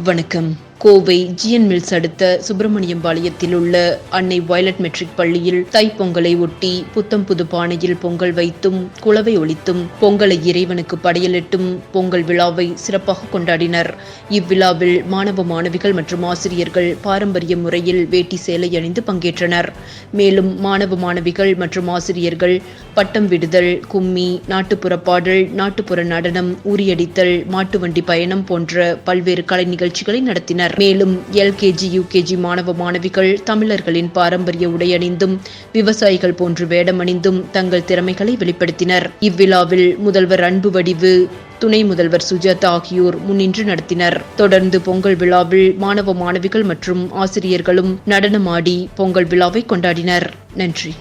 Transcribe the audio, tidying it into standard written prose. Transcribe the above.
வணக்கம். Kovai GN mills அடுத்த சுப்பிரமணியம்பாளையத்தில் உள்ள அன்னை வயலட் மெட்ரிக் பள்ளியில் தைப்பொங்கலை ஒட்டி புத்தம் புது பானையில் பொங்கல் வைத்தும் குலவை ஒலித்தும் பொங்கலை இறைவனுக்கு படையலிட்டும் பொங்கல் விழாவை சிறப்பாக கொண்டாடினர். இவ்விழாவில் மாணவ மாணவிகள் மற்றும் ஆசிரியர்கள் பாரம்பரிய முறையில் வேட்டி சேலை அணிந்து பங்கேற்றனர். மேலும் மாணவ மாணவிகள் மற்றும் ஆசிரியர்கள் பட்டம் விடுதல், கும்மி, நாட்டுப்புற பாடல், நாட்டுப்புற நடனம், உரியடித்தல், மாட்டு வண்டி பயணம் போன்ற பல்வேறு கலை நிகழ்ச்சிகளை நடத்தினர். மேலும் எல்கேஜி, யூகேஜி மாணவ மாணவிகள் தமிழர்களின் பாரம்பரிய உடை அணிந்தும் விவசாயிகள் போன்று வேடமணிந்தும் தங்கள் திறமைகளை வெளிப்படுத்தினர். இவ்விழாவில் முதல்வர் அன்பு வடிவு, துணை முதல்வர் சுஜாதா ஆகியோர் முன்னின்று நடத்தினர். தொடர்ந்து பொங்கல் விழாவில் மாணவ மாணவிகள் மற்றும் ஆசிரியர்களும் நடனமாடி பொங்கல் விழாவை கொண்டாடினர். நன்றி.